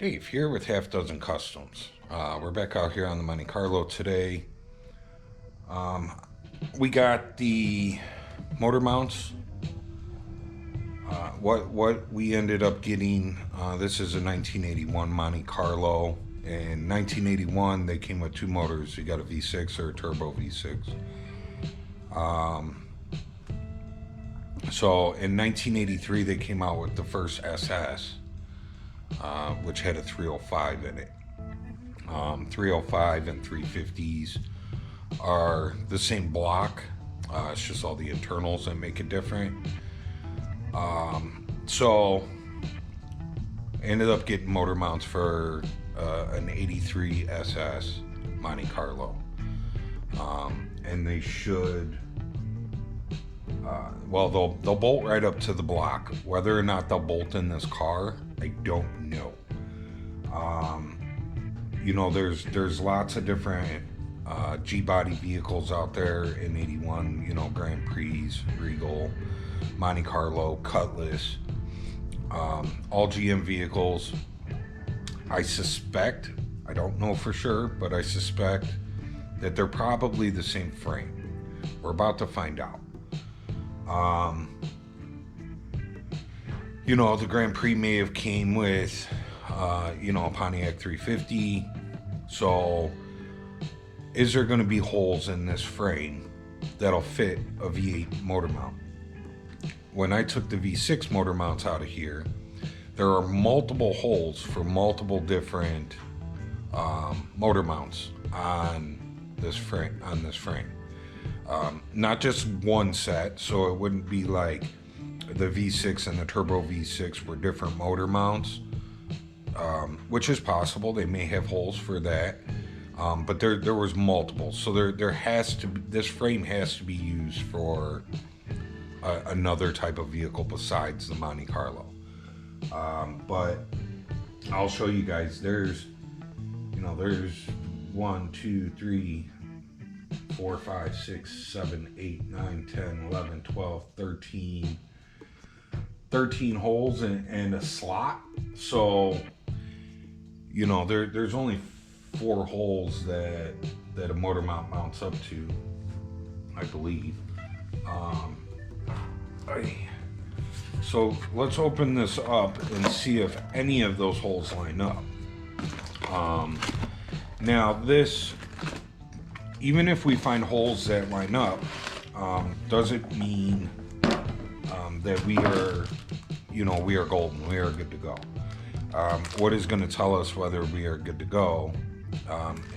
Dave here with Half Dozen Customs. We're back out here on the Monte Carlo today. We got the motor mounts. What we ended up getting, this is a 1981 Monte Carlo. In 1981, they came with two motors. You got a V6 or a turbo V6. So in 1983, they came out with the first SS. Which had a 305 in it. 305 and 350s are the same block. It's just all the internals that make it different. So ended up getting motor mounts for an 83 SS Monte Carlo. And they should, well, they'll bolt right up to the block. Whether or not they'll bolt in this car, I don't know. You know, there's lots of different G-body vehicles out there in 81, you know, Grand Prix, Regal, Monte Carlo, Cutlass, all GM vehicles. I suspect, I don't know for sure, but I suspect that they're probably the same frame. We're about to find out. You know, the Grand Prix may have came with, you know, a Pontiac 350. So, is there going to be holes in this frame that'll fit a V8 motor mount? When I took the V6 motor mounts out of here, there are multiple holes for multiple different motor mounts on this frame. Not just one set, so it wouldn't be like the V6 and the turbo V6 were different motor mounts, which is possible. They may have holes for that, but there was multiple. So there has to be, this frame has to be used for another type of vehicle besides the Monte Carlo. But I'll show you guys. There's 1, 2, 3, 4, 5, 6, 7, 8, 9, 10, 11, 12, 13 holes and a slot. So, you know, there's only 4 holes that a motor mount mounts up to, I believe. So let's open this up and see if any of those holes line up. Now this, even if we find holes that line up, doesn't mean that we are, you know, we are golden, we are good to go. What is going to tell us whether we are good to go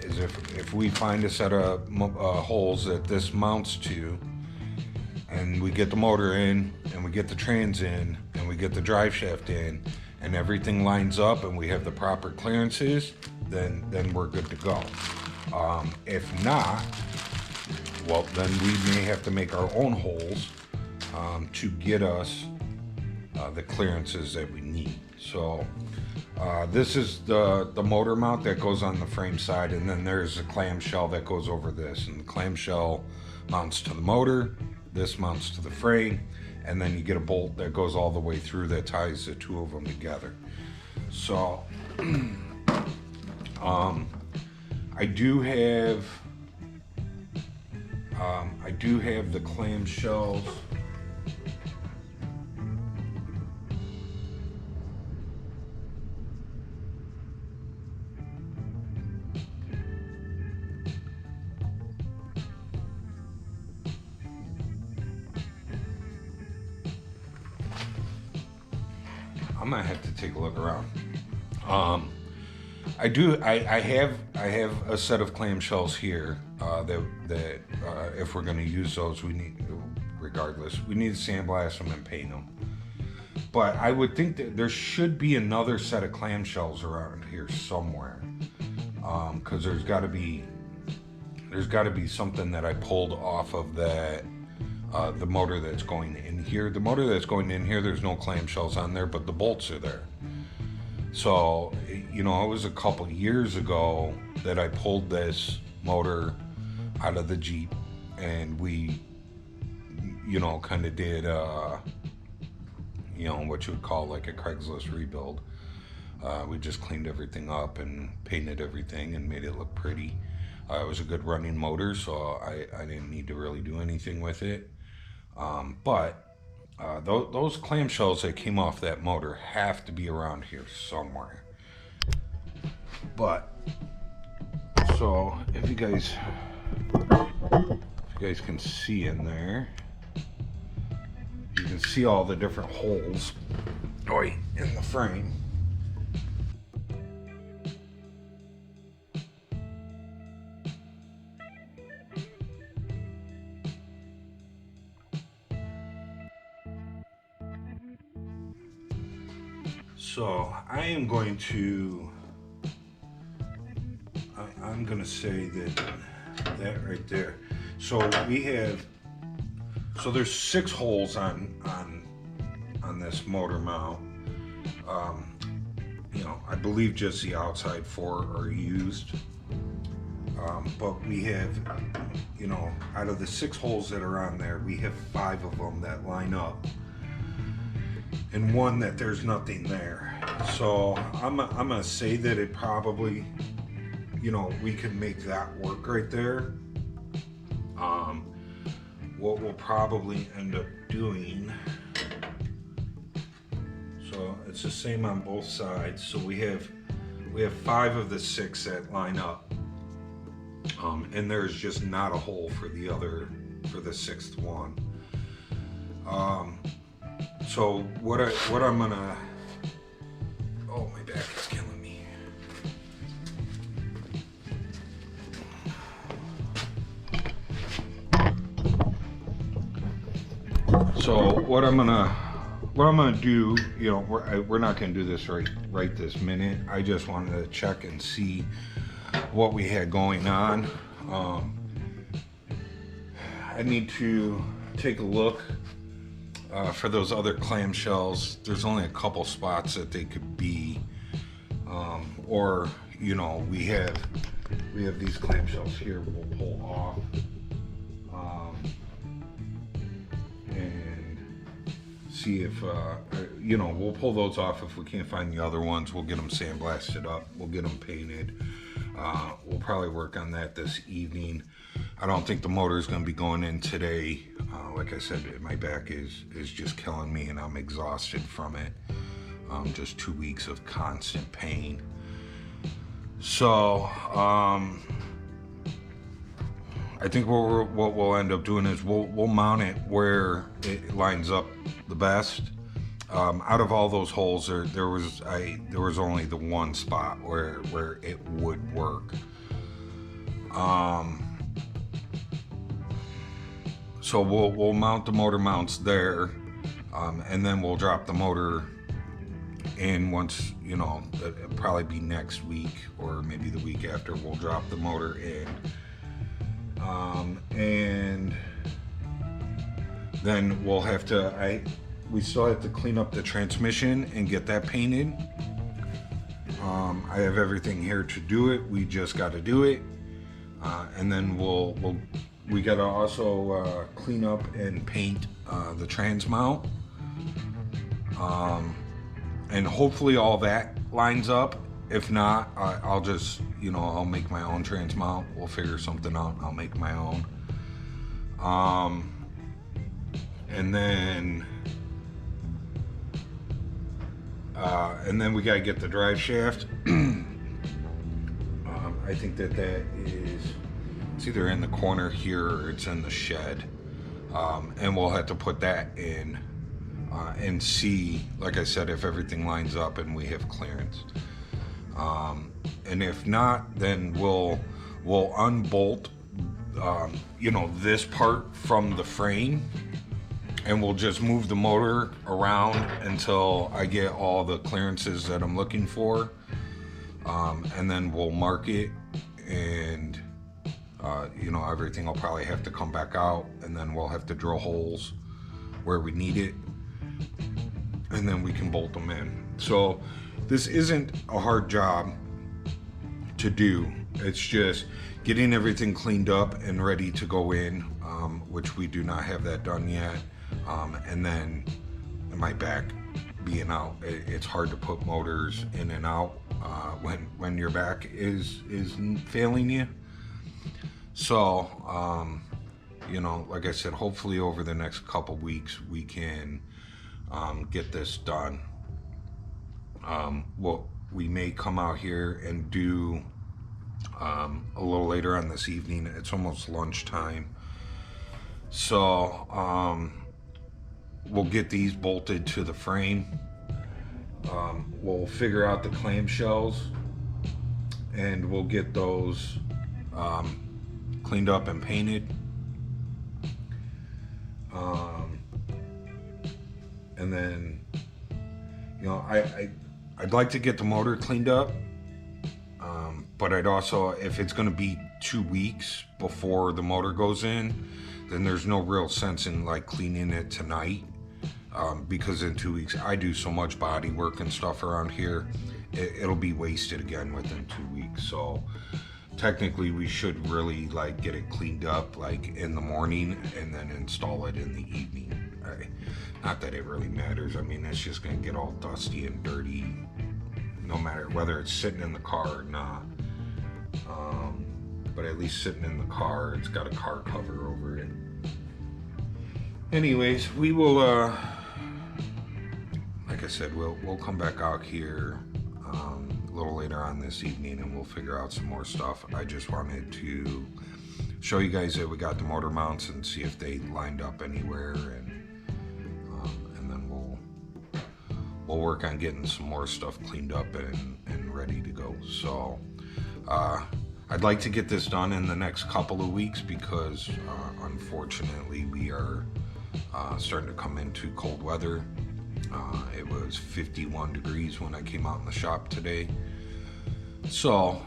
is if we find a set of holes that this mounts to, and we get the motor in, and we get the trans in, and we get the drive shaft in, and everything lines up, and we have the proper clearances, then we're good to go. If not, well, then we may have to make our own holes to get us the clearances that we need. So this is the motor mount that goes on the frame side, and then there's a clamshell that goes over this, and the clamshell mounts to the motor, this mounts to the frame, and then you get a bolt that goes all the way through that ties the two of them together. So I do have the clamshells. I might have to take a look around. I have a set of clamshells here that if we're going to use those, we need to sandblast them and paint them. But I would think that there should be another set of clamshells around here somewhere, because there's got to be something that I pulled off of that. The motor that's going in here. The motor that's going in here, there's no clamshells on there, but the bolts are there. So, you know, it was a couple years ago that I pulled this motor out of the Jeep, and we, you know, kind of did, you know, what you would call like a Craigslist rebuild. We just cleaned everything up and painted everything and made it look pretty. It was a good running motor, so I didn't need to really do anything with it. But those clamshells that came off that motor have to be around here somewhere. But so if you guys can see in there, you can see all the different holes in the frame. So I am going to, I'm going to say that right there. So we have, so there's 6 holes on this motor mount. You know, I believe just the outside 4 are used. But we have, you know, out of the 6 holes that are on there, we have 5 of them that line up, and 1 that there's nothing there. So I'm gonna say that it probably, you know, we can make that work right there. What we'll probably end up doing, so it's the same on both sides. So we have 5 of the 6 that line up, and there's just not a hole for the 6th one. So what I'm gonna, oh, my back is killing me. So what I'm gonna do, you know, we're not gonna do this right this minute. I just wanted to check and see what we had going on. I need to take a look for those other clamshells. There's only a couple spots that they could be, or, you know, we have these clamshells here we'll pull off, and see if you know, we'll pull those off. If we can't find the other ones, we'll get them sandblasted up, we'll get them painted. We'll probably work on that this evening. I don't think the motor is going to be going in today. Like I said, my back is just killing me, and I'm exhausted from it. Just 2 weeks of constant pain. So I think what we'll end up doing is we'll mount it where it lines up the best. Out of all those holes, there was only the one spot where it would work. So we'll mount the motor mounts there, and then we'll drop the motor in once, you know, it'll probably be next week or maybe the week after. We'll drop the motor in, and then we'll have to, we still have to clean up the transmission and get that painted. I have everything here to do it. We just got to do it, and then we got to also clean up and paint the trans mount, and hopefully all that lines up. If not, I'll just, you know, I'll make my own trans mount. We'll figure something out. I'll make my own, and then we gotta get the drive shaft. I think that is, it's either in the corner here or it's in the shed, and we'll have to put that in and see, like I said, if everything lines up and we have clearance. And if not, then we'll unbolt, you know, this part from the frame, and we'll just move the motor around until I get all the clearances that I'm looking for, and then we'll mark it, and you know, everything will probably have to come back out, and then we'll have to drill holes where we need it, and then we can bolt them in. So this isn't a hard job to do. It's just getting everything cleaned up and ready to go in, which we do not have that done yet. And then my back being out. It's hard to put motors in and out when your back is failing you. So you know, like I said, hopefully over the next couple weeks we can get this done. Well, we may come out here and do a little later on this evening. It's almost lunchtime, so we'll get these bolted to the frame. We'll figure out the clamshells and we'll get those cleaned up and painted. And then, you know, I'd like to get the motor cleaned up, but I'd also, if it's going to be 2 weeks before the motor goes in, then there's no real sense in like cleaning it tonight, because in 2 weeks I do so much body work and stuff around here, it'll be wasted again within 2 weeks. So technically we should really like get it cleaned up like in the morning and then install it in the evening. Not that it really matters. I mean, it's just gonna get all dusty and dirty no matter whether it's sitting in the car or not. But at least sitting in the car, it's got a car cover over it. Anyways, we will like I said, we'll come back out here a little later on this evening and we'll figure out some more stuff. I just wanted to show you guys that we got the motor mounts and see if they lined up anywhere, and then we'll work on getting some more stuff cleaned up and ready to go. So I'd like to get this done in the next couple of weeks because unfortunately we are starting to come into cold weather. It was 51 degrees when I came out in the shop today, so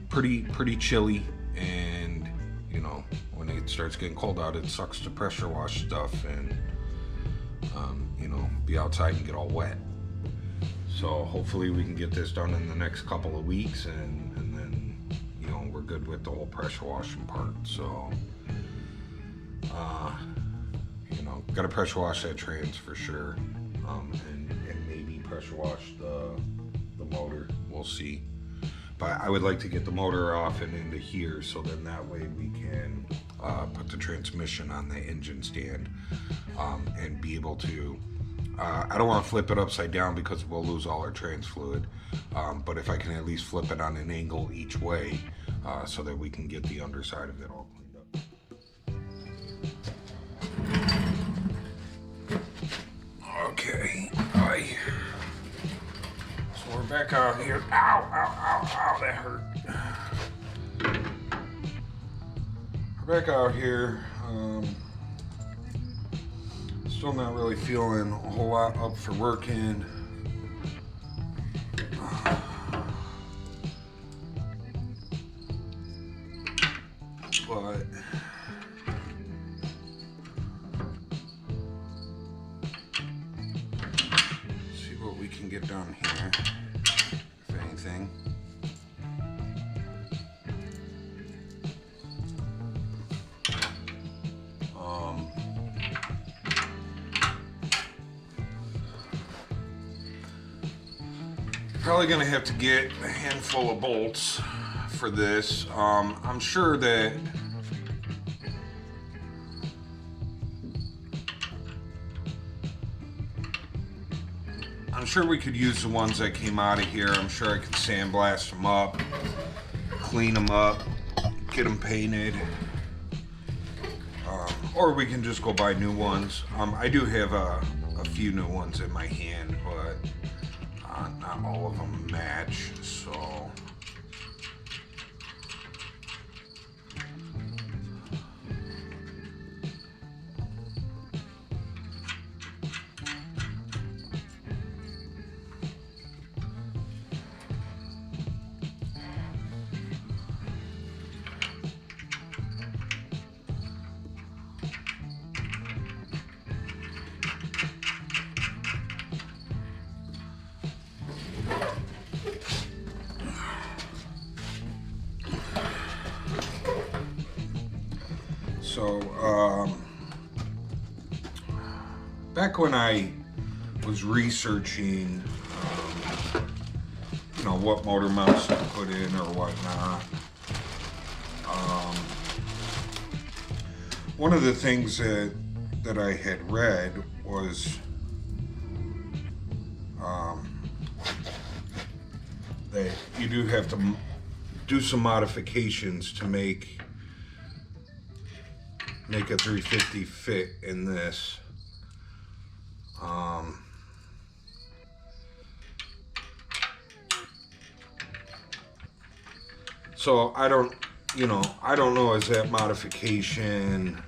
pretty chilly. And you know, when it starts getting cold out, it sucks to pressure wash stuff and you know, be outside and get all wet. So hopefully we can get this done in the next couple of weeks, and then, you know, we're good with the whole pressure washing part. So you know, gotta pressure wash that trans for sure, and maybe pressure wash the motor. We'll see. But I would like to get the motor off and into here, so then that way we can put the transmission on the engine stand, and be able to, I don't want to flip it upside down because we'll lose all our trans fluid, but if I can at least flip it on an angle each way, so that we can get the underside of it all cleaned up. Okay, so we're back out here. Ow, ow, ow, ow, that hurt. We're back out here. Still not really feeling a whole lot up for working. But see what we can get done here, if anything. Probably gonna have to get a handful of bolts for this. I'm sure that we could use the ones that came out of here. I'm sure I could sandblast them up, clean them up, get them painted, or we can just go buy new ones. I do have a few new ones in my hand, but not all of them match, so back when I was researching, you know, what motor mounts to put in or whatnot. One of the things that I had read was that you do have to do some modifications to make a 350 fit in this. So I don't know, is that modification,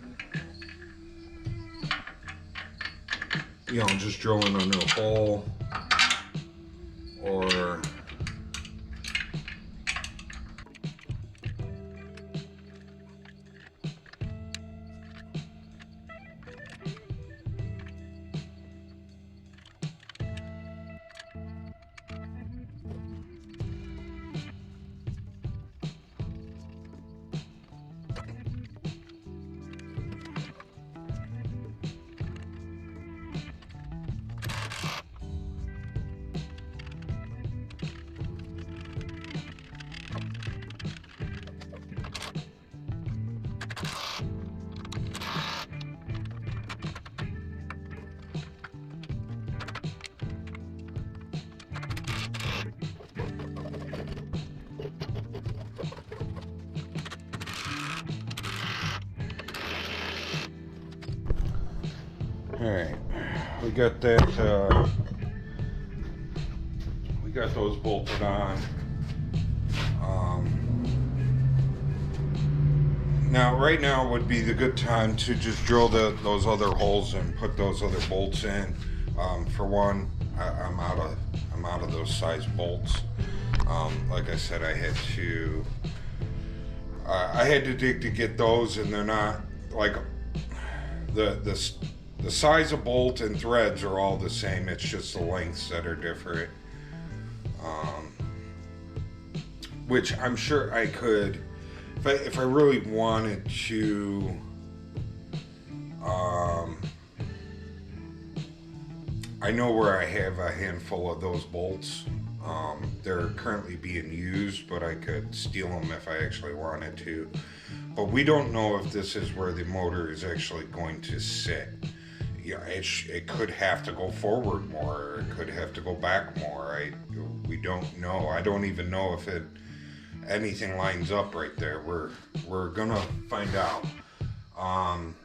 you know, just drilling a new hole, or Alright, we got that, we got those bolted on. Now, right now would be the good time to just drill those other holes and put those other bolts in. For one, I'm out of those size bolts. Like I said, I had to dig to get those, and they're not like the size of bolt and threads are all the same. It's just the lengths that are different. Which I'm sure I could, if I really wanted to, I know where I have a handful of those bolts. They're currently being used, but I could steal them if I actually wanted to. But we don't know if this is where the motor is actually going to sit. Yeah, it could have to go forward more, or it could have to go back more. We don't know. I don't even know if anything lines up right there. We're gonna find out. I'm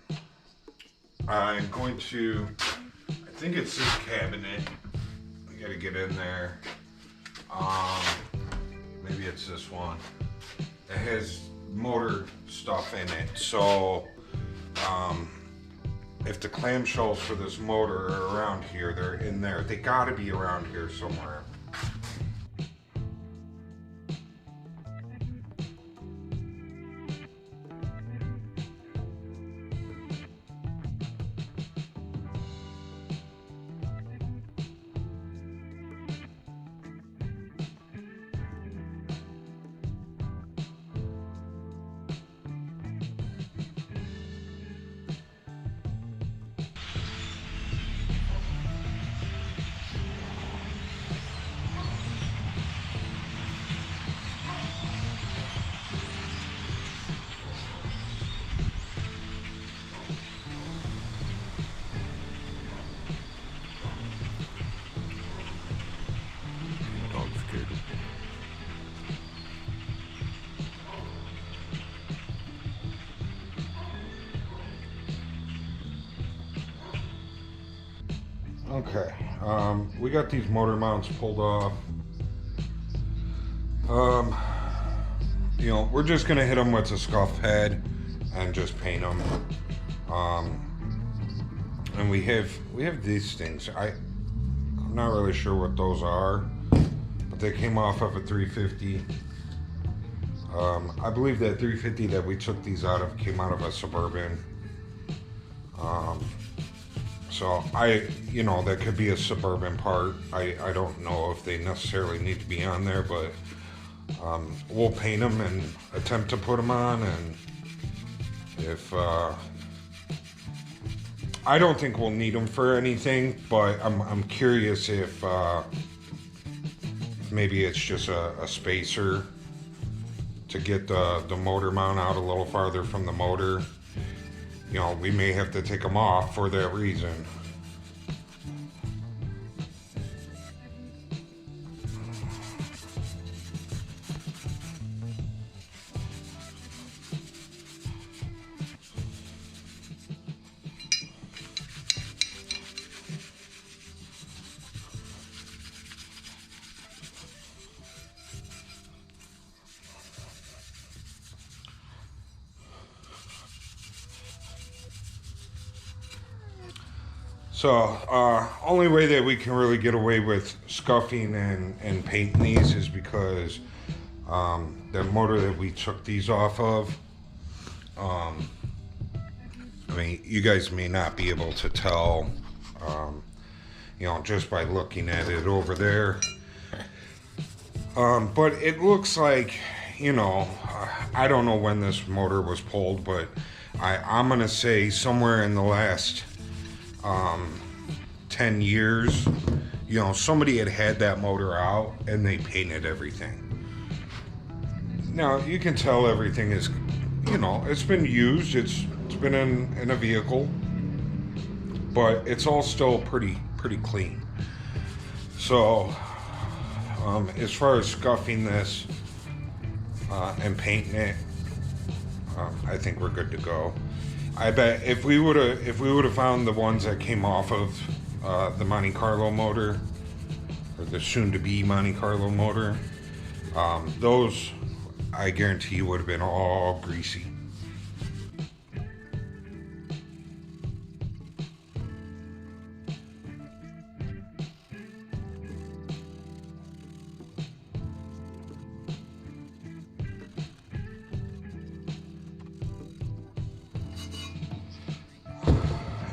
going to, I think it's this cabinet. I gotta get in there. Maybe it's this one. It has motor stuff in it. So, if the clamshells for this motor are around here, they're in there. They gotta be around here somewhere. Okay, we got these motor mounts pulled off. You know, we're just gonna hit them with a scuff head and just paint them. And we have these things. I'm not really sure what those are, but they came off of a 350. I believe that 350 that we took these out of came out of a Suburban. So you know, that could be a Suburban part. I don't know if they necessarily need to be on there, but we'll paint them and attempt to put them on, and if I don't think we'll need them for anything, but I'm curious if maybe it's just a spacer to get the motor mount out a little farther from the motor. You know, we may have to take them off for that reason. So, only way that we can really get away with scuffing and painting these is because the motor that we took these off of, I mean, you guys may not be able to tell, you know, just by looking at it over there. But it looks like, you know, I don't know when this motor was pulled, but I'm going to say somewhere in the last 10 years, you know, somebody had that motor out and they painted everything. Now you can tell everything is, you know, it's been used, it's been in a vehicle, but it's all still pretty clean. So as far as scuffing this and painting it, I think we're good to go. I bet if we would have found the ones that came off of the Monte Carlo motor, or the soon-to-be Monte Carlo motor, those I guarantee you would have been all greasy.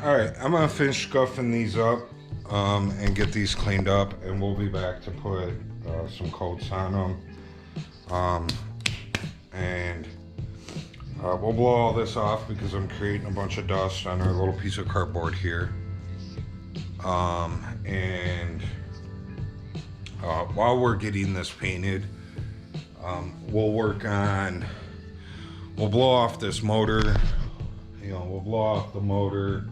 Alright, I'm going to finish scuffing these up and get these cleaned up, and we'll be back to put some coats on them. And we'll blow all this off because I'm creating a bunch of dust on our little piece of cardboard here. And while we're getting this painted, we'll blow off this motor. You know, we'll blow off the motor.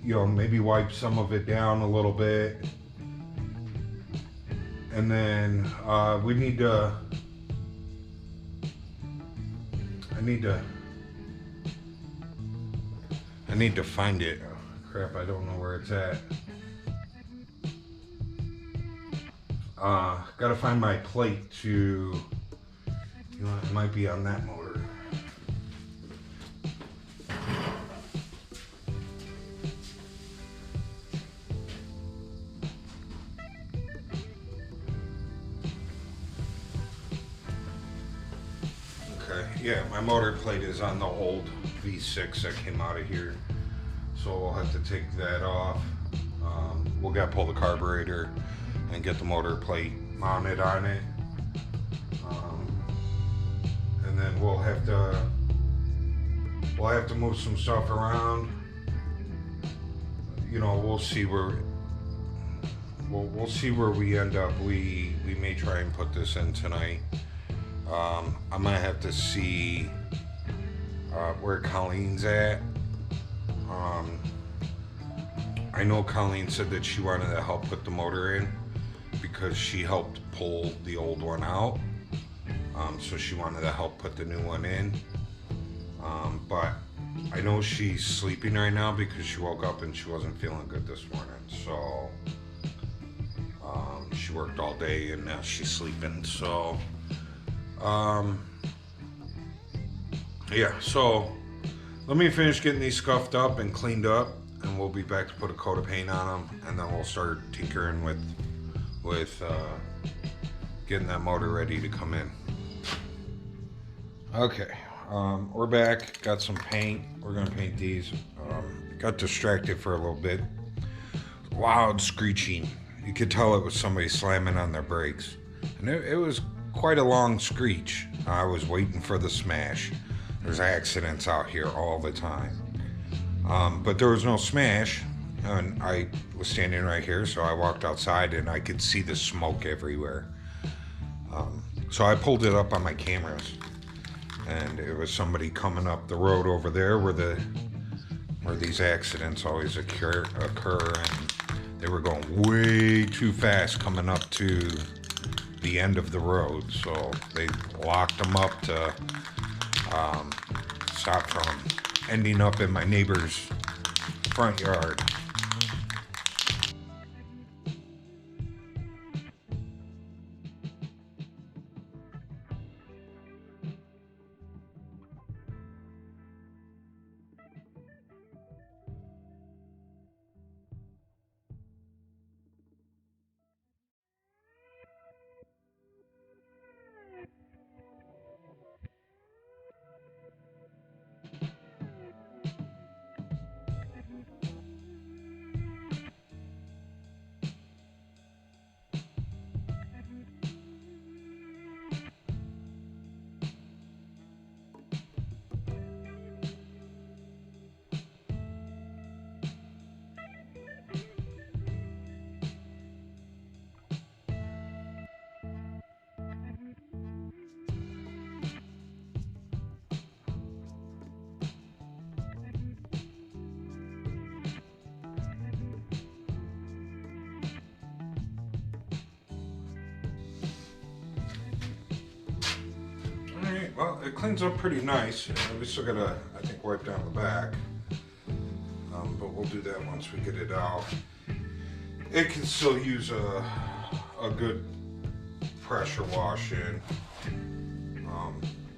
You know, maybe wipe some of it down a little bit, and then I need to find it. Oh, crap, I don't know where it's at. Gotta find my plate to, you know, it might be on that motor. Yeah, my motor plate is on the old V6 that came out of here, so we'll have to take that off. We'll gotta pull the carburetor and get the motor plate mounted on it, and then we'll have to move some stuff around. You know, we'll see where we end up. We may try and put this in tonight. I'm gonna have to see where Colleen's at. I know Colleen said that she wanted to help put the motor in because she helped pull the old one out. So she wanted to help put the new one in. But I know she's sleeping right now because she woke up and she wasn't feeling good this morning. So she worked all day and now she's sleeping. So yeah, so let me finish getting these scuffed up and cleaned up, and we'll be back to put a coat of paint on them, and then we'll start tinkering with getting that motor ready to come in. Okay, we're back, got some paint. We're gonna paint these. Got distracted for a little bit. Loud screeching. You could tell it was somebody slamming on their brakes, and it was quite a long screech. I was waiting for the smash. There's accidents out here all the time. But there was no smash, and I was standing right here, so I walked outside and I could see the smoke everywhere. So I pulled it up on my cameras, and it was somebody coming up the road over there where these accidents always occur, and they were going way too fast coming up to the end of the road, so they locked them up to stop from ending up in my neighbor's front yard. Well, it cleans up pretty nice. We still gotta, I think, wipe down the back. But we'll do that once we get it out. It can still use a good pressure washing.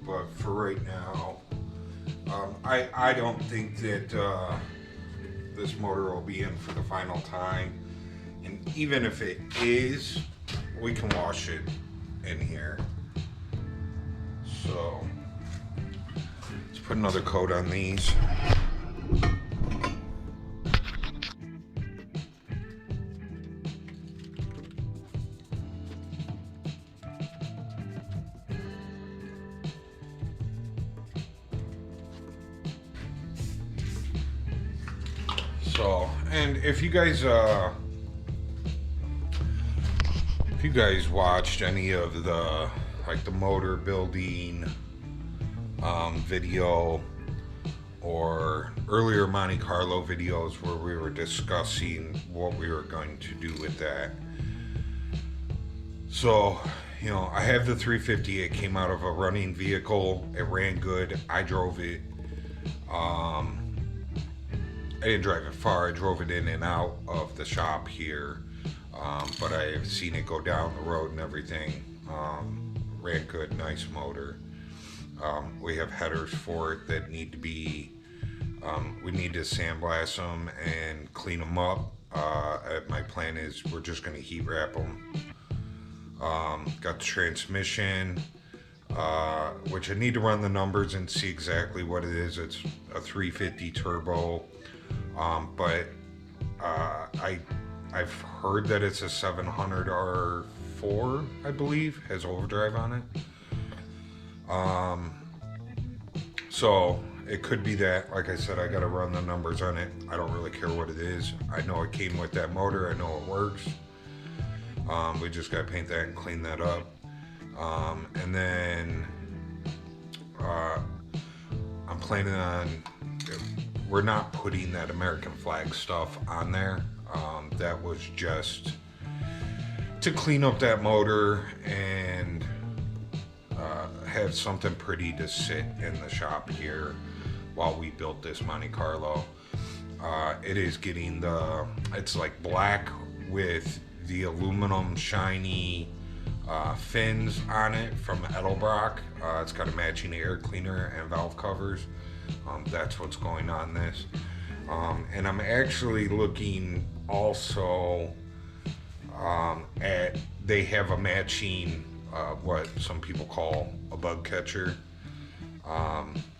But for right now, I don't think that this motor will be in for the final time. And even if it is, we can wash it in here. So let's put another coat on these. So, and if you guys watched any of the the motor building video or earlier Monte Carlo videos where we were discussing what we were going to do with that. So, you know, I have the 350. It came out of a running vehicle. It ran good. I drove it. I didn't drive it far. I drove it in and out of the shop here. But I have seen it go down the road and everything. Ran good, nice motor. We have headers for it that need to be, we need to sandblast them and clean them up. My plan is we're just going to heat wrap them. Got the transmission, which I need to run the numbers and see exactly what it is. It's a 350 turbo, but I've heard that it's a 700 R4, I believe, has overdrive on it. So it could be that. Like I said, I got to run the numbers on it. I don't really care what it is. I know it came with that motor. I know it works. We just got to paint that and clean that up. And then I'm planning on, we're not putting that American flag stuff on there. That was just to clean up that motor and have something pretty to sit in the shop here while we built this Monte Carlo. It is getting it's like black with the aluminum shiny fins on it from Edelbrock. It's got a matching air cleaner and valve covers. That's what's going on this. And I'm actually looking also they have a matching what some people call a bug catcher,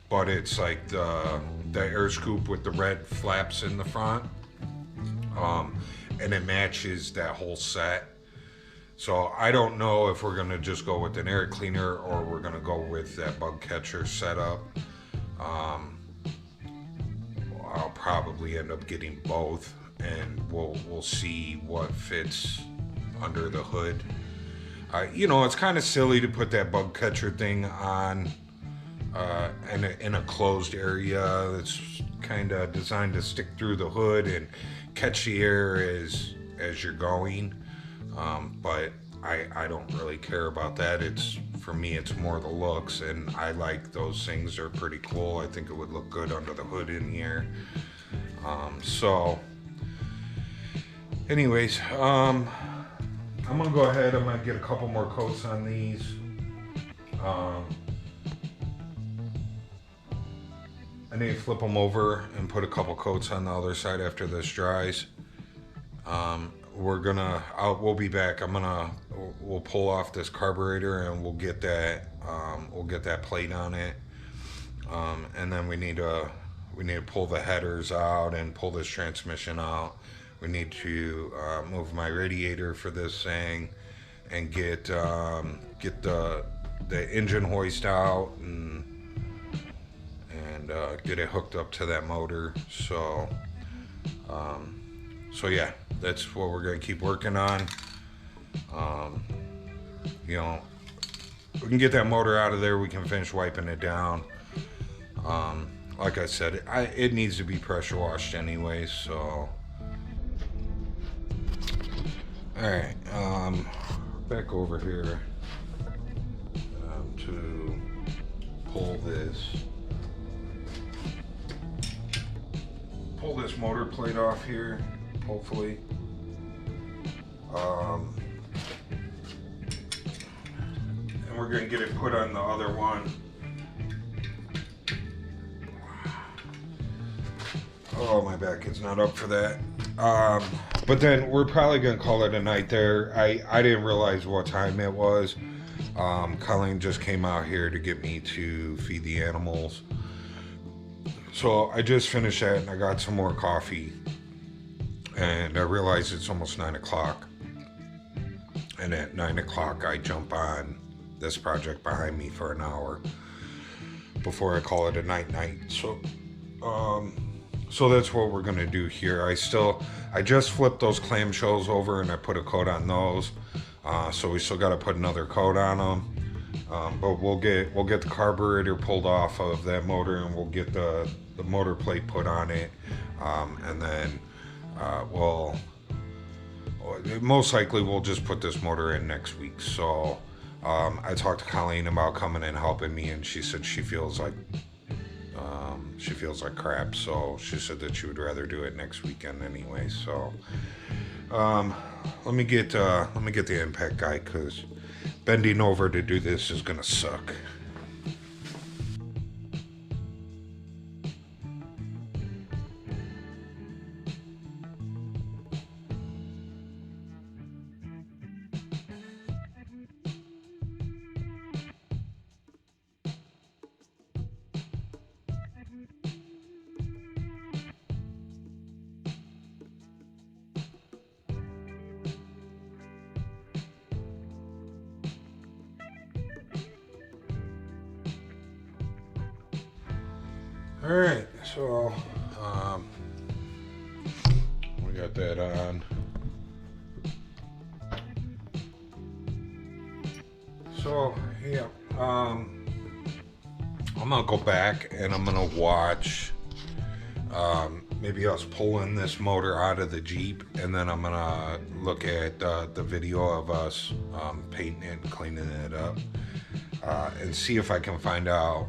but it's like the air scoop with the red flaps in the front, and it matches that whole set. So I don't know if we're gonna just go with an air cleaner or we're gonna go with that bug catcher setup. I'll probably end up getting both, and we'll see what fits under the hood. You know, it's kind of silly to put that bug catcher thing on in a closed area that's kind of designed to stick through the hood and catch the air as you're going. But I don't really care about that. For me, it's more the looks, and I like those things. They're pretty cool. I think it would look good under the hood in here. So anyways, I'm gonna go ahead. I'm gonna get a couple more coats on these. I need to flip them over and put a couple coats on the other side after this dries. We'll be back. We'll pull off this carburetor and we'll get that plate on it. And then we need to pull the headers out and pull this transmission out. We need to move my radiator for this thing and get the engine hoist out and get it hooked up to that motor. So yeah, that's what we're gonna keep working on. You know, we can get that motor out of there. We can finish wiping it down. Like I said, it needs to be pressure washed anyway. So, all right, back over here to pull this motor plate off here, hopefully. And we're gonna get it put on the other one. Oh, my back is not up for that. But then we're probably gonna call it a night there. I didn't realize what time it was. Colleen just came out here to get me to feed the animals. So I just finished that and I got some more coffee. And I realized it's almost 9 o'clock. And at 9 o'clock I jump on this project behind me for an hour before I call it a night. So that's what we're gonna do here. I just flipped those clamshells over and I put a coat on those. So we still got to put another coat on them. But we'll get the carburetor pulled off of that motor and we'll get the motor plate put on it. And then most likely we'll just put this motor in next week. So I talked to Colleen about coming and helping me, and she said she feels like crap, so she said that she would rather do it next weekend anyway. So let me get the impact guy, because bending over to do this is gonna suck. All right, so we got that on. So yeah, I'm gonna go back and I'm gonna watch maybe us pulling this motor out of the Jeep, and then I'm gonna look at the video of us painting it and cleaning it up, and see if I can find out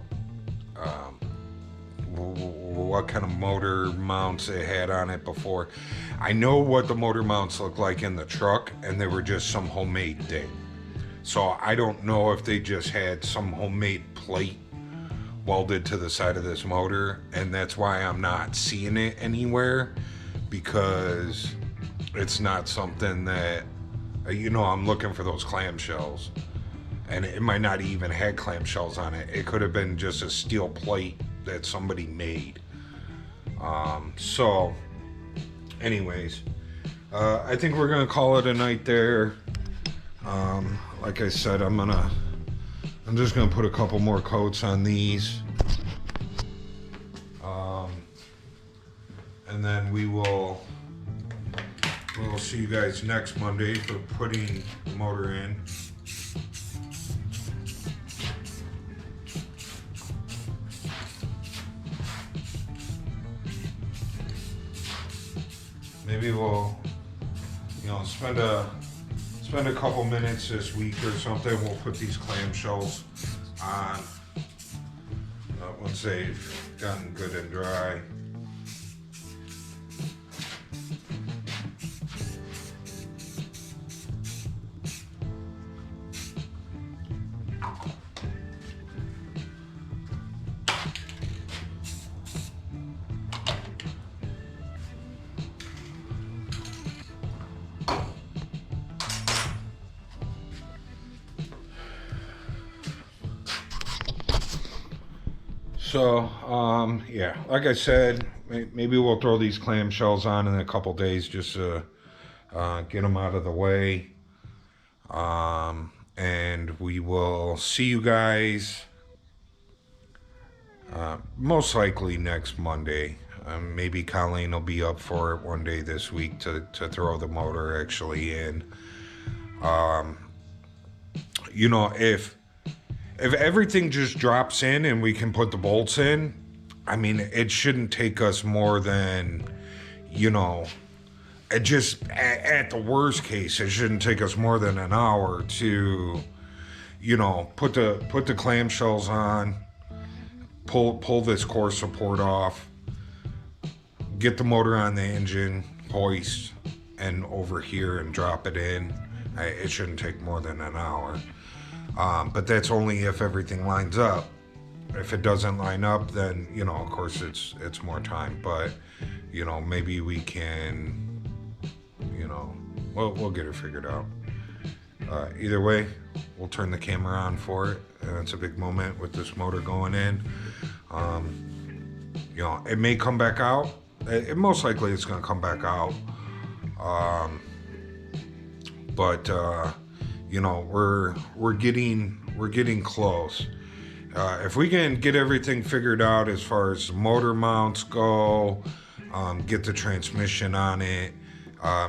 what kind of motor mounts it had on it before. I know what the motor mounts look like in the truck, and they were just some homemade thing. So I don't know if they just had some homemade plate welded to the side of this motor, and that's why I'm not seeing it anywhere, because it's not something that, you know, I'm looking for those clamshells, and it might not even had clamshells on it. It could have been just a steel plate that somebody made. So anyways, I think we're gonna call it a night there. Like I said, I'm just gonna put a couple more coats on these. and then we'll see you guys next Monday for putting the motor in. Maybe we'll, spend a couple minutes this week or something. We'll put these clamshells on once they've gotten good and dry. So, yeah, like I said, maybe we'll throw these clamshells on in a couple days just to get them out of the way. And we will see you guys most likely next Monday. Maybe Colleen will be up for it one day this week to throw the motor actually in. If everything just drops in and we can put the bolts in, I mean, it shouldn't take us more than, it just, at the worst case, it shouldn't take us more than an hour to, put the clamshells on, pull this core support off, get the motor on the engine, hoist, and over here and drop it in. It shouldn't take more than an hour. But that's only if everything lines up. If it doesn't line up, then, of course it's more time. But, maybe we can, we'll get it figured out. Either way, we'll turn the camera on for it. And it's a big moment with this motor going in. It may come back out. Most likely it's going to come back out. But we're getting close. If we can get everything figured out as far as the motor mounts go, get the transmission on it,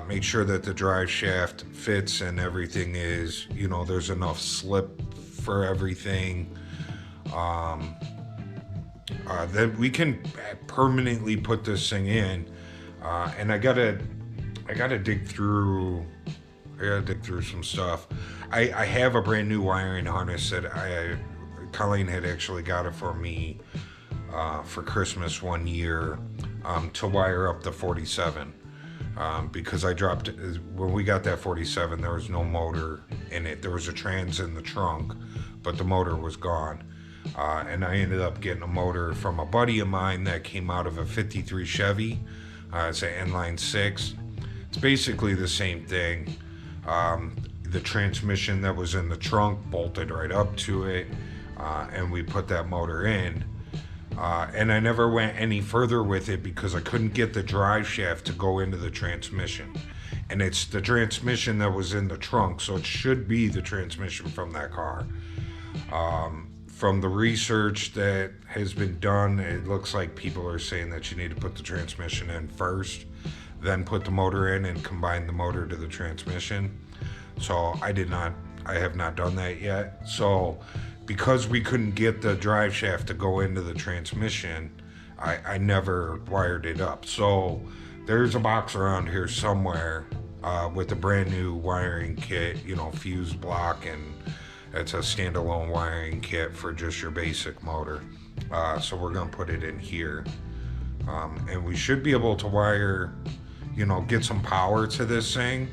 make sure that the drive shaft fits and everything is, there's enough slip for everything, then we can permanently put this thing in. And I gotta dig through some stuff. I have a brand new wiring harness that Colleen had actually got it for me for Christmas one year to wire up the 47 because I dropped, when we got that 47, there was no motor in it. There was a trans in the trunk, but the motor was gone. And I ended up getting a motor from a buddy of mine that came out of a 53 Chevy. It's an inline 6. It's basically the same thing. The transmission that was in the trunk bolted right up to it, and we put that motor in. And I never went any further with it because I couldn't get the drive shaft to go into the transmission. And it's the transmission that was in the trunk, so it should be the transmission from that car. From the research that has been done, it looks like people are saying that you need to put the transmission in first, then put the motor in and combine the motor to the transmission. So I have not done that yet. So because we couldn't get the drive shaft to go into the transmission, I never wired it up. So there's a box around here somewhere with a brand new wiring kit, fuse block, and it's a standalone wiring kit for just your basic motor. So we're gonna put it in here. And we should be able to wire, get some power to this thing.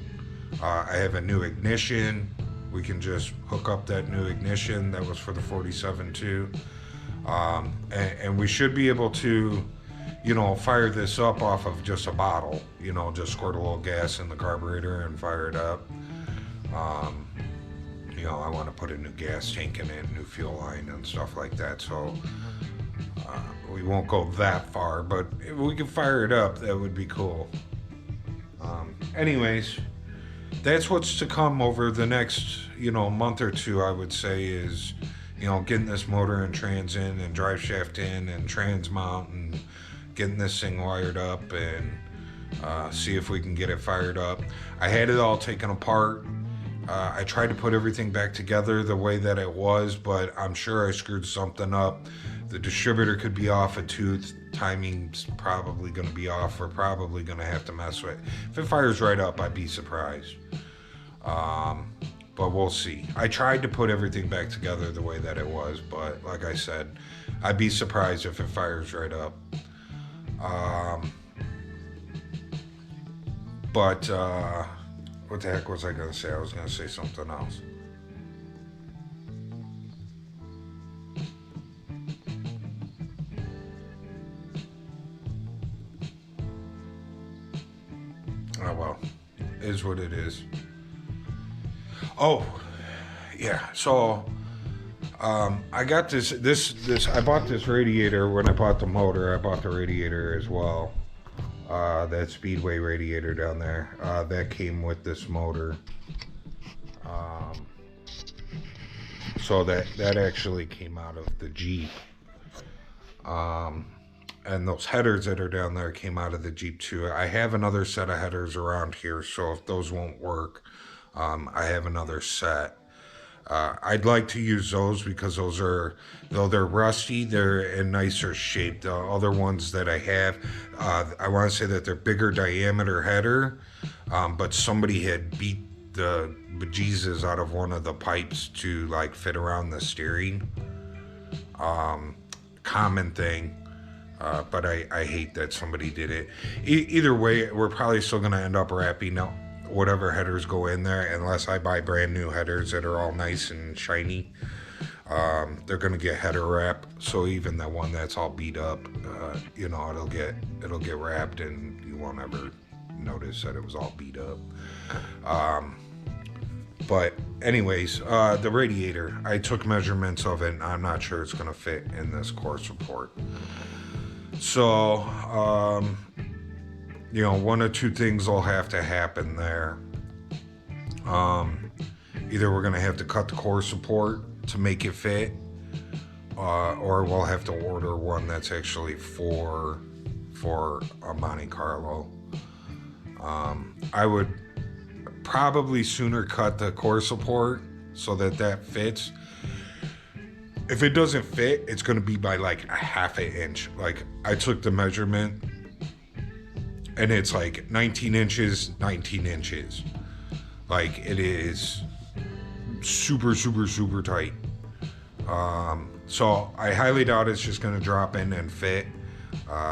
I have a new ignition. We can just hook up that new ignition that was for the 47 too. And we should be able to, fire this up off of just a bottle, just squirt a little gas in the carburetor and fire it up. I want to put a new gas tank in it, new fuel line and stuff like that. So we won't go that far, but if we can fire it up, that would be cool. Anyways, that's what's to come over the next, month or two, I would say, is, getting this motor and trans in and drive shaft in and trans mount and getting this thing wired up and see if we can get it fired up. I had it all taken apart. I tried to put everything back together the way that it was, but I'm sure I screwed something up. The distributor could be off a tooth. Timing's probably going to be off. We're probably going to have to mess with it. If it fires right up, I'd be surprised. But we'll see. I tried to put everything back together the way that it was, but like I said, I'd be surprised if it fires right up. But what the heck was I going to say? I was going to say something else. Oh well, is what it is. Oh, yeah. So, I got this. I bought this radiator when I bought the motor. I bought the radiator as well. That Speedway radiator down there. That came with this motor. So that actually came out of the Jeep. And those headers that are down there came out of the Jeep too. I have another set of headers around here, so if those won't work, I have another set. I'd like to use those because those are, though they're rusty, they're in nicer shape. The other ones that I have, I want to say that they're bigger diameter header, but somebody had beat the bejesus out of one of the pipes to like fit around the steering. Common thing. But I hate that somebody did it. Either way, we're probably still going to end up wrapping up whatever headers go in there, unless I buy brand new headers that are all nice and shiny. They're going to get header wrap, so even the one that's all beat up, it'll get wrapped, and you won't ever notice that it was all beat up. But anyways, the radiator, I took measurements of it, and I'm not sure it's going to fit in this course report. So, one of two things will have to happen there. Either we're going to have to cut the core support to make it fit, or we'll have to order one that's actually for a Monte Carlo. I would probably sooner cut the core support so that fits. If it doesn't fit, it's going to be by like a half an inch. Like, I took the measurement, and it's like 19 inches. Like, it is super, super, super tight. So I highly doubt it's just going to drop in and fit.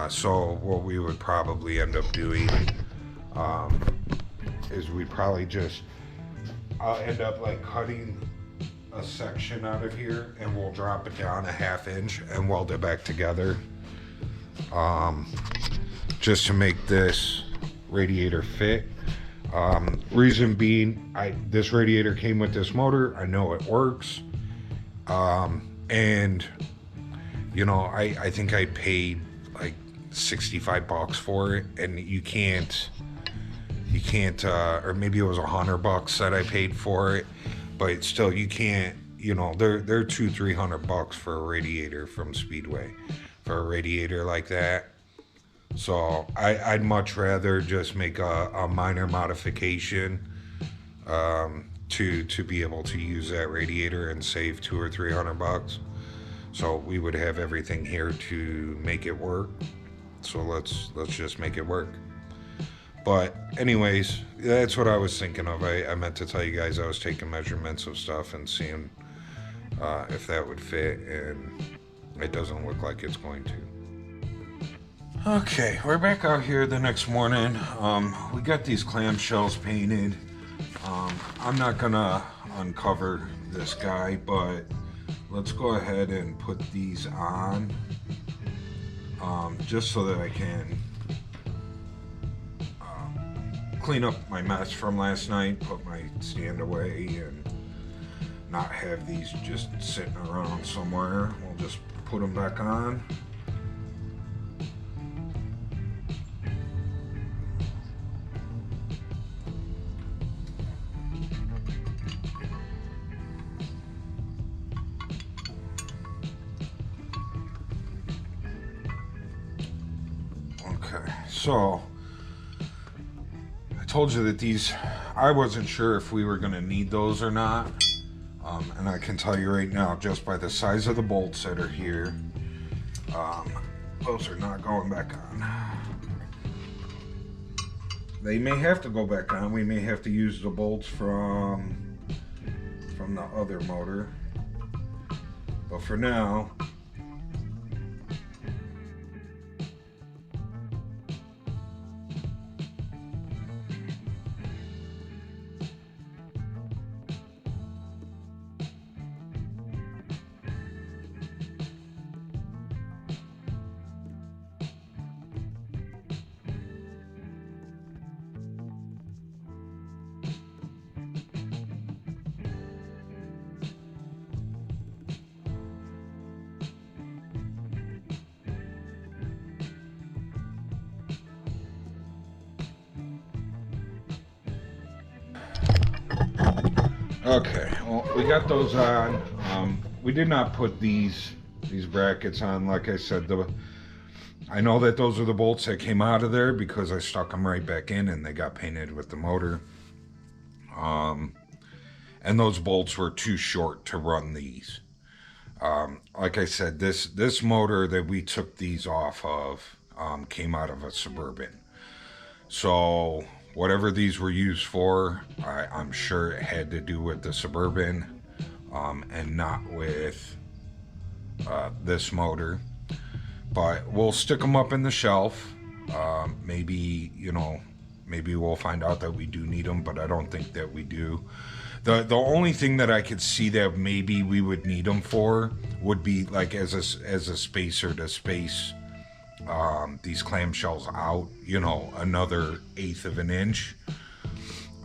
So what we would probably end up doing is we'd probably I'll end up like cutting a section out of here, and we'll drop it down a half inch and weld it back together, just to make this radiator fit. Reason being, this radiator came with this motor. I know it works, and I think I paid like $65 for it, and you can't, or maybe it was $100 that I paid for it. But still, you can't, they're $200-300 for a radiator from Speedway, for a radiator like that. So I'd much rather just make a minor modification to be able to use that radiator and save $200 or $300. So we would have everything here to make it work. So let's just make it work. But anyways, that's what I was thinking of. I meant to tell you guys I was taking measurements of stuff and seeing if that would fit, and it doesn't look like it's going to. Okay, we're back out here the next morning. We got these clamshells painted. I'm not gonna uncover this guy, but let's go ahead and put these on, just so that I can clean up my mess from last night, put my stand away, and not have these just sitting around somewhere. We'll just put them back on. So I told you that these, I wasn't sure if we were going to need those or not. And I can tell you right now, just by the size of the bolts that are here, those are not going back on. They may have to go back on. We may have to use the bolts from the other motor. But for now, okay, well, we got those on. We did not put these brackets on. Like I said, I know that those are the bolts that came out of there because I stuck them right back in and they got painted with the motor. And those bolts were too short to run these. Like I said, this motor that we took these off of came out of a Suburban. So whatever these were used for, I'm sure it had to do with the Suburban and not with this motor. But we'll stick them up in the shelf. Maybe, you know, maybe we'll find out that we do need them, but I don't think that we do. The only thing that I could see that maybe we would need them for would be like as a spacer to space these clamshells out, you know, another 1/8 of an inch,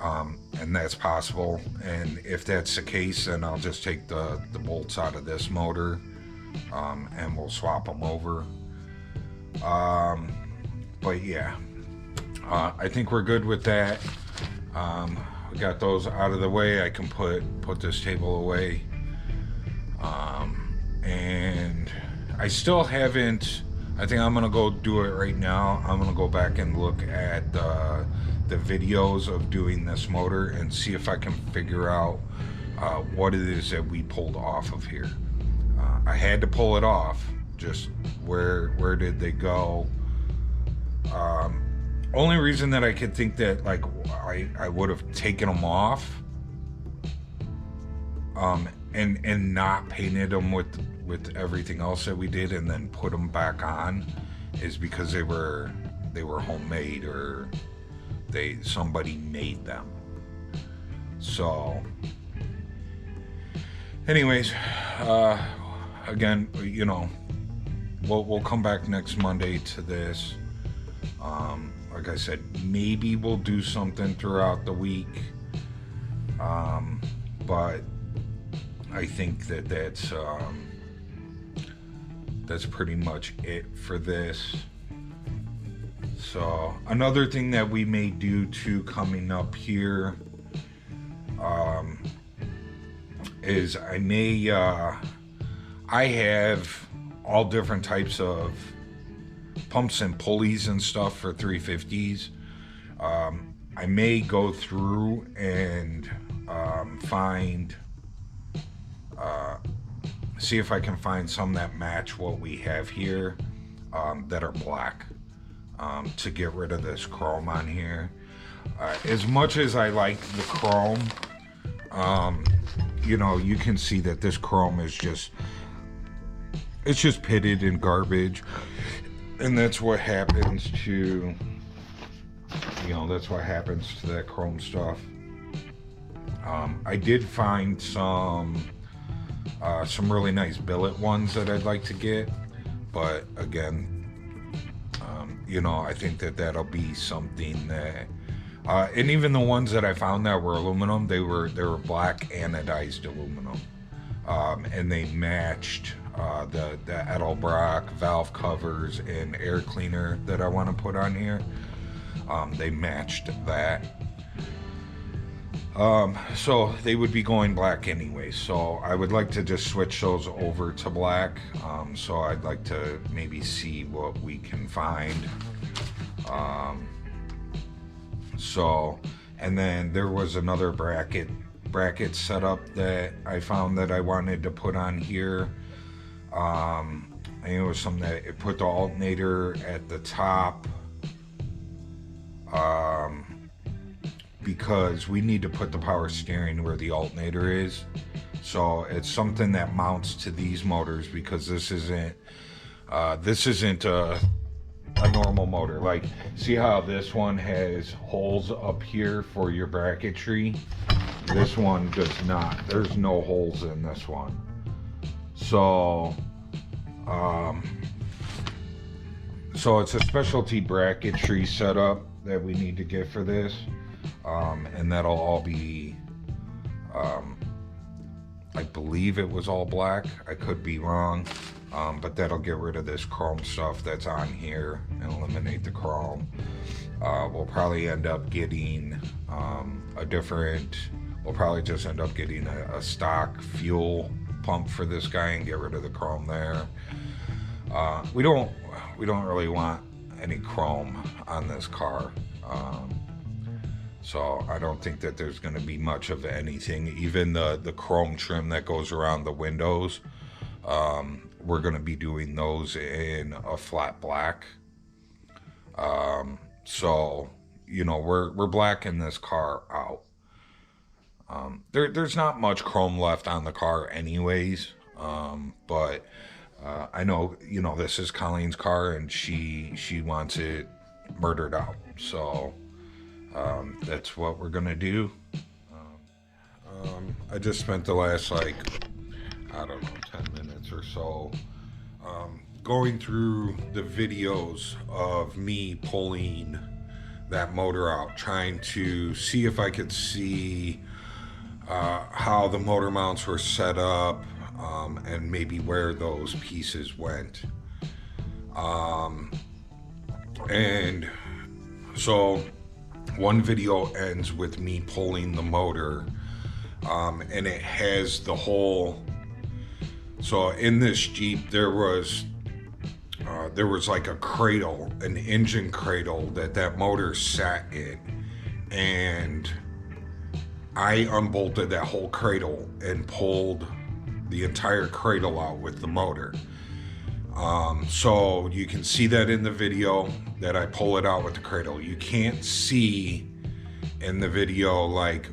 and that's possible. And if that's the case, then I'll just take the bolts out of this motor, and we'll swap them over. But yeah, I think we're good with that. We got those out of the way. I can put this table away, and I still haven't. I think I'm gonna go do it right now. I'm gonna go back and look at the videos of doing this motor and see if I can figure out what it is that we pulled off of here. I had to pull it off. Just where did they go? Only reason that I could think that like I would have taken them off and not painted them with everything else that we did and then put them back on is because they were homemade or somebody made them. So anyways, again, you know, we'll come back next Monday to this. Like I said, maybe we'll do something throughout the week, but I think that's pretty much it for this. So another thing that we may do too coming up here is I have all different types of pumps and pulleys and stuff for 350s. I may go through and see if I can find some that match what we have here, that are black, to get rid of this chrome on here. As much as I like the chrome, you know, you can see that this chrome is just pitted in garbage. And that's what happens to, you know, that's what happens to that chrome stuff. I did find some really nice billet ones that I'd like to get, but again, you know, I think that that'll be something that, and even the ones that I found that were aluminum, they were black anodized aluminum, and they matched the Edelbrock valve covers and air cleaner that I want to put on here. They matched that. So they would be going black anyway. So I would like to just switch those over to black. So I'd like to maybe see what we can find. So, and then there was another bracket setup that I found that I wanted to put on here. I think it was something that it put the alternator at the top, because we need to put the power steering where the alternator is. So it's something that mounts to these motors, because this isn't a normal motor. Like, see how this one has holes up here for your bracketry? This one does not. There's no holes in this one. So so it's a specialty bracketry setup that we need to get for this, and that'll all be, I believe it was all black. I could be wrong, but that'll get rid of this chrome stuff that's on here and eliminate the chrome. We'll probably end up getting we'll probably just end up getting a stock fuel pump for this guy and get rid of the chrome there. We don't really want any chrome on this car. So I don't think that there's going to be much of anything. Even the chrome trim that goes around the windows, we're going to be doing those in a flat black. So, you know, we're blacking this car out. There's not much chrome left on the car anyways, but I know, you know, this is Colleen's car and she wants it murdered out. So that's what we're gonna do. I just spent the last, like, I don't know, 10 minutes or so going through the videos of me pulling that motor out, trying to see if I could see how the motor mounts were set up, and maybe where those pieces went. And so one video ends with me pulling the motor, and it has the whole, so in this Jeep there was like a cradle, an engine cradle that motor sat in, and I unbolted that whole cradle and pulled the entire cradle out with the motor. So you can see that in the video that I pull it out with the cradle. You can't see in the video, like,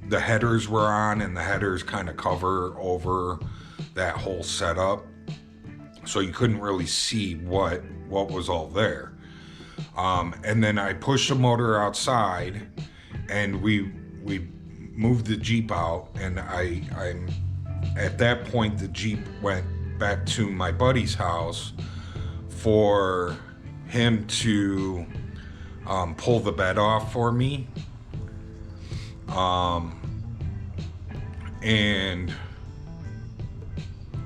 the headers were on, and the headers kind of cover over that whole setup. So you couldn't really see what was all there. And then I pushed the motor outside, and we moved the Jeep out, and I'm at that point the Jeep went back to my buddy's house for him to pull the bed off for me. And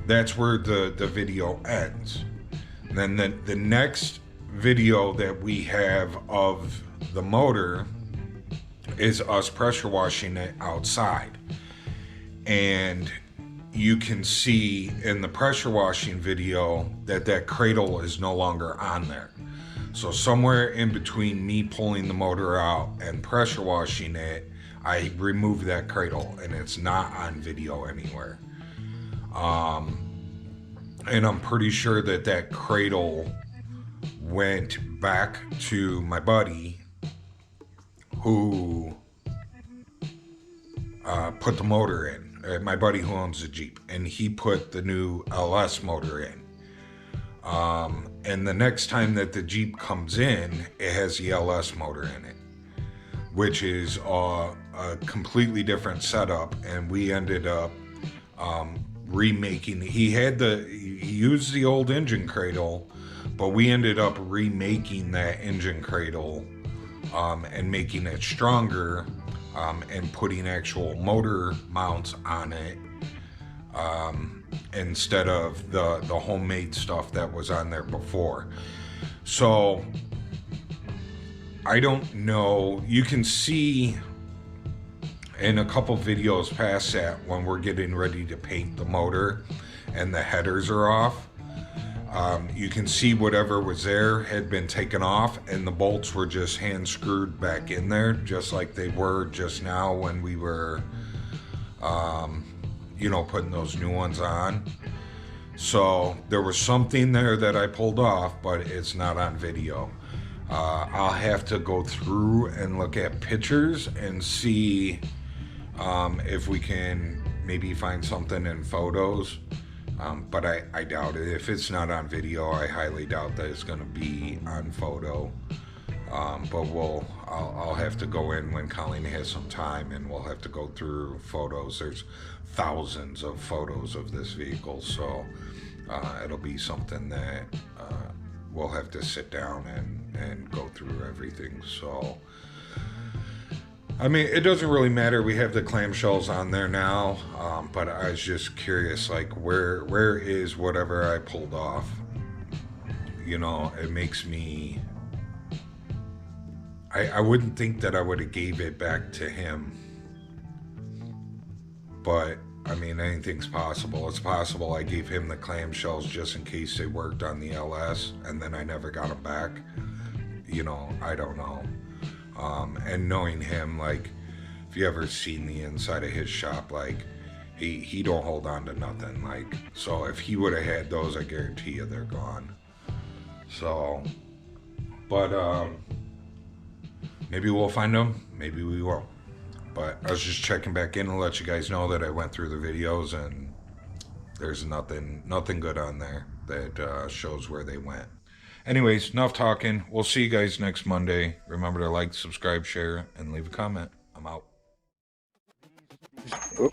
that's where the video ends. And then the next video that we have of the motor is us pressure washing it outside. And you can see in the pressure washing video that cradle is no longer on there. So somewhere in between me pulling the motor out and pressure washing it, I removed that cradle, and it's not on video anywhere. And I'm pretty sure that cradle went back to my buddy who put the motor in. My buddy who owns the Jeep, and he put the new LS motor in. And the next time that the Jeep comes in, it has the LS motor in it, which is a completely different setup. And we ended up remaking. He used the old engine cradle, but we ended up remaking that engine cradle and making it stronger, and putting actual motor mounts on it, instead of the homemade stuff that was on there before. So I don't know, you can see in a couple videos past that when we're getting ready to paint the motor and the headers are off, You can see whatever was there had been taken off, and the bolts were just hand screwed back in there, just like they were just now when we were, you know, putting those new ones on. So there was something there that I pulled off, but it's not on video. I'll have to go through and look at pictures and see if we can maybe find something in photos. But I doubt it. If it's not on video, I highly doubt that it's going to be on photo. But I'll have to go in when Colleen has some time, and we'll have to go through photos. There's thousands of photos of this vehicle, so it'll be something that we'll have to sit down and go through everything. So, I mean, it doesn't really matter. We have the clamshells on there now, but I was just curious, like, where is whatever I pulled off? You know, it makes me... I wouldn't think that I would have gave it back to him, but I mean, anything's possible. It's possible I gave him the clamshells just in case they worked on the LS, and then I never got them back. You know, I don't know. And knowing him, like, if you ever seen the inside of his shop, like, he don't hold on to nothing. Like, so if he would have had those, I guarantee you they're gone. So, but maybe we'll find them, maybe we won't. But I was just checking back in to let you guys know that I went through the videos, and there's nothing good on there that shows where they went. Anyways, enough talking. We'll see you guys next Monday. Remember to like, subscribe, share, and leave a comment. I'm out. Oh.